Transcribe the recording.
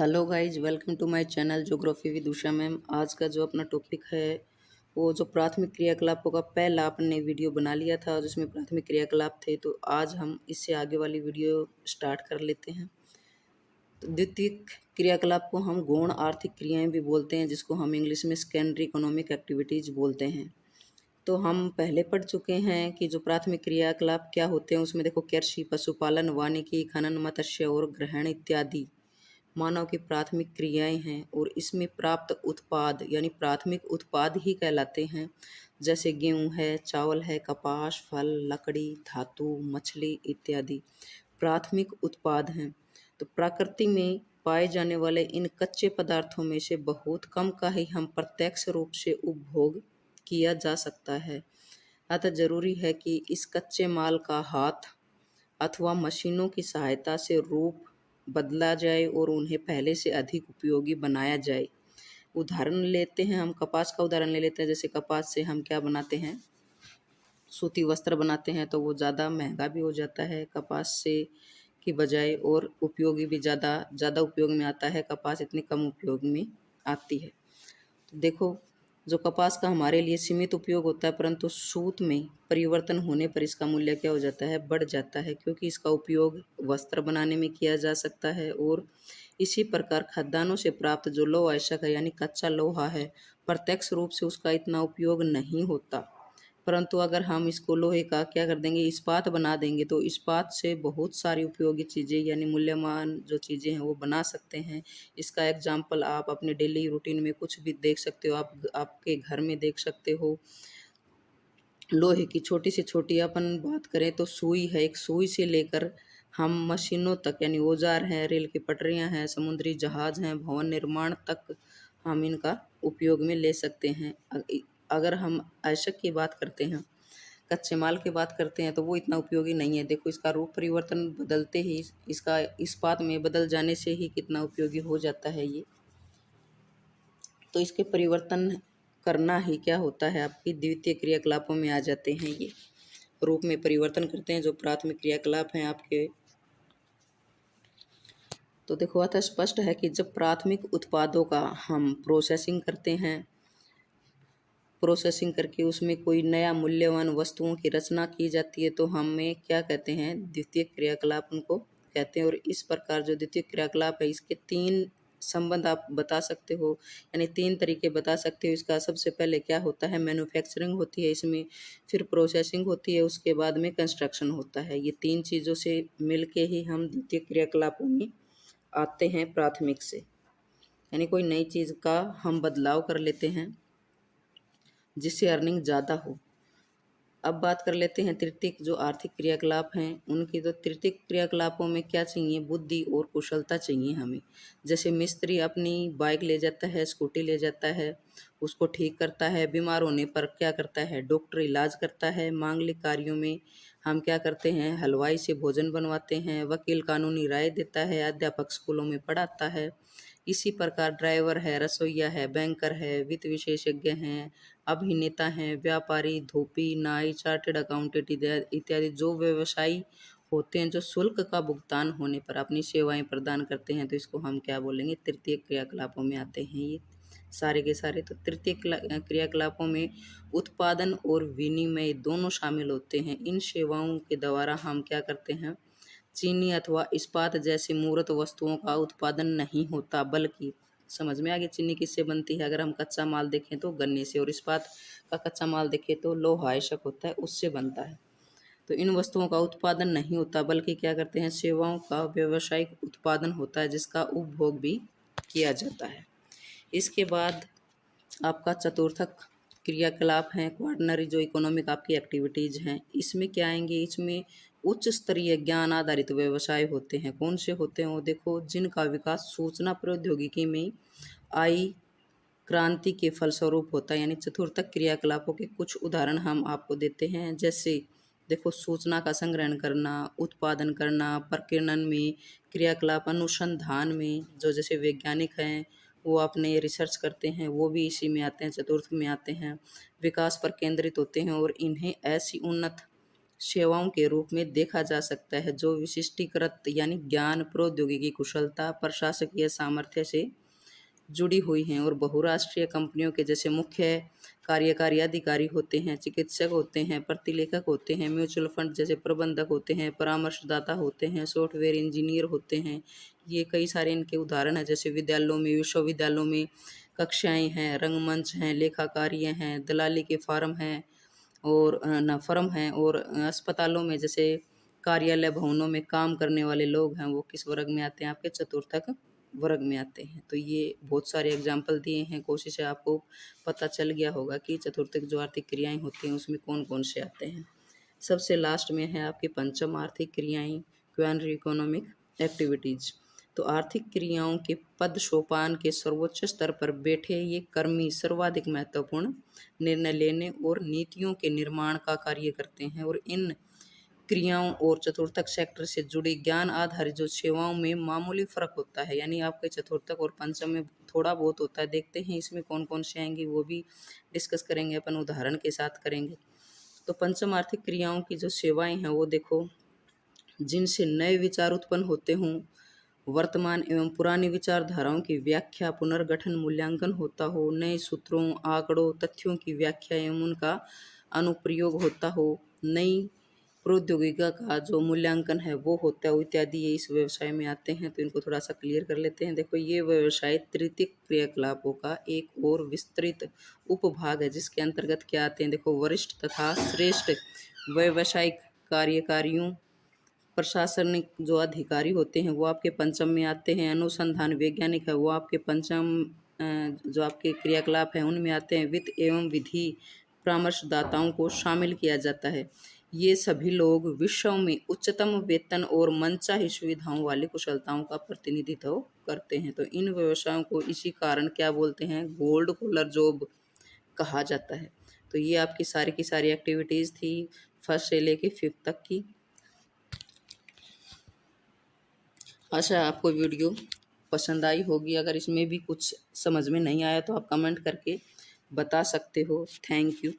Hello guys, welcome to my channel geography with Usha ma'am. आज का जो अपना टॉपिक है वो जो प्राथमिक क्रियाकलापों का पहला अपने वीडियो बना लिया था जिसमें प्राथमिक क्रियाकलाप थे, तो आज हम इससे आगे वाली वीडियो स्टार्ट कर लेते हैं। तो द्वितीयक क्रियाकलाप को हम गौण आर्थिक क्रियाएं भी बोलते हैं, जिसको हम इंग्लिश में सेकेंडरी इकोनॉमिक एक्टिविटीज बोलते हैं। तो हम पहले पढ़ चुके हैं कि जो प्राथमिक क्रियाकलाप क्या होते हैं। उसमें देखो, कृषि, पशुपालन, वानिकी, खनन, मत्स्य और ग्रहण इत्यादि मानव की प्राथमिक क्रियाएं हैं और इसमें प्राप्त उत्पाद यानी प्राथमिक उत्पाद ही कहलाते हैं। जैसे गेहूँ है, चावल है, कपास, फल, लकड़ी, धातु, मछली इत्यादि प्राथमिक उत्पाद हैं। तो प्रकृति में पाए जाने वाले इन कच्चे पदार्थों में से बहुत कम का ही हम प्रत्यक्ष रूप से उपभोग किया जा सकता है। अतः जरूरी है कि इस कच्चे माल का हाथ अथवा मशीनों की सहायता से रूप बदला जाए और उन्हें पहले से अधिक उपयोगी बनाया जाए। उदाहरण लेते हैं, हम कपास का उदाहरण ले लेते हैं। जैसे कपास से हम क्या बनाते हैं, सूती वस्त्र बनाते हैं, तो वो ज़्यादा महंगा भी हो जाता है कपास से की बजाय, और उपयोगी भी ज़्यादा ज़्यादा उपयोग में आता है। कपास इतनी कम उपयोग में आती है। तो देखो, जो कपास का हमारे लिए सीमित उपयोग होता है, परंतु सूत में परिवर्तन होने पर इसका मूल्य क्या हो जाता है, बढ़ जाता है, क्योंकि इसका उपयोग वस्त्र बनाने में किया जा सकता है। और इसी प्रकार खदानों से प्राप्त जो लौह अयस्क है यानी कच्चा लोहा है, प्रत्यक्ष रूप से उसका इतना उपयोग नहीं होता। परंतु अगर हम इसको लोहे का क्या कर देंगे, इस्पात बना देंगे, तो इस्पात से बहुत सारी उपयोगी चीज़ें यानी मूल्यवान जो चीज़ें हैं वो बना सकते हैं। इसका एग्जाम्पल आप अपने डेली रूटीन में कुछ भी देख सकते हो। आप आपके घर में देख सकते हो। लोहे की छोटी से छोटी अपन बात करें तो सुई है, एक सुई से लेकर हम मशीनों तक यानी औजार हैं, रेल की पटरियां हैं, समुद्री जहाज हैं, भवन निर्माण तक हम इनका उपयोग में ले सकते हैं। अगर हम आवश्यक की बात करते हैं, कच्चे माल की बात करते हैं, तो वो इतना उपयोगी नहीं है। देखो, इसका रूप परिवर्तन बदलते ही इसका इस्पात में बदल जाने से ही कितना उपयोगी हो जाता है ये। तो इसके परिवर्तन करना ही क्या होता है, आपकी द्वितीय क्रियाकलापों में आ जाते हैं। ये रूप में परिवर्तन करते हैं जो प्राथमिक क्रियाकलाप हैं आपके। तो देखो, अतः स्पष्ट है कि जब प्राथमिक उत्पादों का हम प्रोसेसिंग करते हैं, प्रोसेसिंग करके उसमें कोई नया मूल्यवान वस्तुओं की रचना की जाती है, तो हमें क्या कहते हैं, द्वितीय क्रियाकलाप उनको कहते हैं। और इस प्रकार जो द्वितीय क्रियाकलाप है, इसके तीन संबंध आप बता सकते हो, यानी तीन तरीके बता सकते हो इसका। सबसे पहले क्या होता है, मैन्युफैक्चरिंग होती है इसमें, फिर प्रोसेसिंग होती है, उसके बाद में कंस्ट्रक्शन होता है। ये तीन चीज़ों से मिल के ही हम द्वितीय क्रियाकलापों में आते हैं प्राथमिक से, यानी कोई नई चीज़ का हम बदलाव कर लेते हैं जिससे अर्निंग ज़्यादा हो। अब बात कर लेते हैं तृतीयक जो आर्थिक क्रियाकलाप हैं उनकी। तो तृतीयक क्रियाकलापों में क्या चाहिए, बुद्धि और कुशलता चाहिए हमें। जैसे मिस्त्री अपनी बाइक ले जाता है, स्कूटी ले जाता है, उसको ठीक करता है। बीमार होने पर क्या करता है, डॉक्टर इलाज करता है। मांगलिक कार्यों में हम क्या करते हैं, हलवाई से भोजन बनवाते हैं। वकील कानूनी राय देता है। अध्यापक स्कूलों में पढ़ाता है। इसी प्रकार ड्राइवर है, रसोइया है, बैंकर है, वित्त विशेषज्ञ हैं, अभिनेता हैं, व्यापारी, धोबी, नाई, चार्टेड अकाउंटेंट इत्यादि जो व्यवसायी होते हैं, जो शुल्क का भुगतान होने पर अपनी सेवाएं प्रदान करते हैं, तो इसको हम क्या बोलेंगे, तृतीय क्रियाकलापों में आते हैं ये सारे के सारे। तो तृतीय क्रियाकलापों में उत्पादन और विनिमय दोनों शामिल होते हैं। इन सेवाओं के द्वारा हम क्या करते हैं, चीनी अथवा इस्पात जैसी मूर्त वस्तुओं का उत्पादन नहीं होता, बल्कि समझ में आ गया चीनी किससे बनती है। अगर हम कच्चा माल देखें तो गन्ने से, और इस्पात का कच्चा माल देखें तो लोहा अयस्क होता है, उससे बनता है। तो इन वस्तुओं का उत्पादन नहीं होता, बल्कि क्या करते हैं, सेवाओं का व्यावसायिक उत्पादन होता है जिसका उपभोग भी किया जाता है। इसके बाद आपका चतुर्थक क्रियाकलाप हैं, क्वार्टनरी जो इकोनॉमिक आपकी एक्टिविटीज़ हैं। इसमें क्या आएंगे, इसमें उच्च स्तरीय ज्ञान आधारित व्यवसाय होते हैं। कौन से होते हैं वो देखो, जिनका विकास सूचना प्रौद्योगिकी में आई क्रांति के फलस्वरूप होता है। यानी चतुर्थक क्रियाकलापों के कुछ उदाहरण हम आपको देते हैं। जैसे देखो, सूचना का संग्रहण करना, उत्पादन करना, प्रकीर्णन में क्रियाकलाप, अनुसंधान में जो जैसे वैज्ञानिक हैं वो अपने रिसर्च करते हैं, वो भी इसी में आते हैं, चतुर्थ में आते हैं। विकास पर केंद्रित होते हैं और इन्हें ऐसी उन्नत सेवाओं के रूप में देखा जा सकता है, जो विशिष्टीकृत यानी ज्ञान, प्रौद्योगिकी, कुशलता, प्रशासकीय सामर्थ्य से जुड़ी हुई हैं। और बहुराष्ट्रीय कंपनियों के जैसे मुख्य कार्यकारी अधिकारी होते हैं, चिकित्सक होते हैं, प्रतिलेखक होते हैं, म्यूचुअल फंड जैसे प्रबंधक होते हैं, परामर्शदाता होते हैं, सॉफ्टवेयर इंजीनियर होते हैं। ये कई सारे इनके उदाहरण हैं। जैसे विद्यालयों में, विश्वविद्यालयों में कक्षाएं हैं, रंगमंच हैं, लेखाकार्य हैं, दलाली के फार्म हैं और न फर्म हैं। और अस्पतालों में जैसे कार्यालय भवनों में काम करने वाले लोग हैं, वो किस वर्ग में आते हैं? आपके चतुर्थक वर्ग में आते हैं। तो ये बहुत सारे एग्जाम्पल दिए हैं। कोशिश है आपको पता चल गया होगा कि चतुर्थक जो आर्थिक क्रियाएं होती हैं उसमें कौन कौन से आते हैं। सबसे लास्ट में है आपकी पंचम आर्थिक क्रियाएं, क्वार्नरी इकोनॉमिक एक्टिविटीज। तो आर्थिक क्रियाओं के पद सोपान के सर्वोच्च स्तर पर बैठे ये कर्मी सर्वाधिक महत्वपूर्ण निर्णय लेने और नीतियों के निर्माण का कार्य करते हैं। और इन क्रियाओं और चतुर्थक सेक्टर से जुड़ी ज्ञान आधारित जो सेवाओं में मामूली फर्क होता है, यानी आपके चतुर्थक और पंचम में थोड़ा बहुत होता है। देखते हैं इसमें कौन कौन से आएंगे, वो भी डिस्कस करेंगे, अपन उदाहरण के साथ करेंगे। तो पंचम आर्थिक क्रियाओं की जो सेवाएं हैं वो देखो, जिनसे नए विचार उत्पन्न होते हों, वर्तमान एवं पुरानी विचारधाराओं की व्याख्या, पुनर्गठन, मूल्यांकन होता हो, नए सूत्रों, आंकड़ों, तथ्यों की व्याख्या एवं उनका अनुप्रयोग होता हो, नई प्रौद्योगिकी का जो मूल्यांकन है वो होता है इत्यादि, ये इस व्यवसाय में आते हैं। तो इनको थोड़ा सा क्लियर कर लेते हैं। देखो, ये व्यवसाय तृतीयक क्रियाकलापों का एक और विस्तृत उपभाग है, जिसके अंतर्गत क्या आते हैं? देखो, वरिष्ठ तथा श्रेष्ठ व्यावसायिक कार्यकारियों, प्रशासनिक जो अधिकारी होते हैं वो आपके पंचम में आते हैं। अनुसंधान वैज्ञानिक है वो आपके पंचम जो आपके क्रियाकलाप हैं उनमें आते हैं। वित्त एवं विधि परामर्शदाताओं को शामिल किया जाता है। ये सभी लोग विश्व में उच्चतम वेतन और मनचाही सुविधाओं वाली कुशलताओं का प्रतिनिधित्व करते हैं। तो इन व्यवसायों को इसी कारण क्या बोलते हैं? गोल्ड कॉलर जॉब कहा जाता है। तो ये आपकी सारी की सारी एक्टिविटीज़ थी फर्स्ट से लेके फिफ्थ तक की। आशा है आपको वीडियो पसंद आई होगी। अगर इसमें भी कुछ समझ में नहीं आया तो आप कमेंट करके बता सकते हो। Thank you.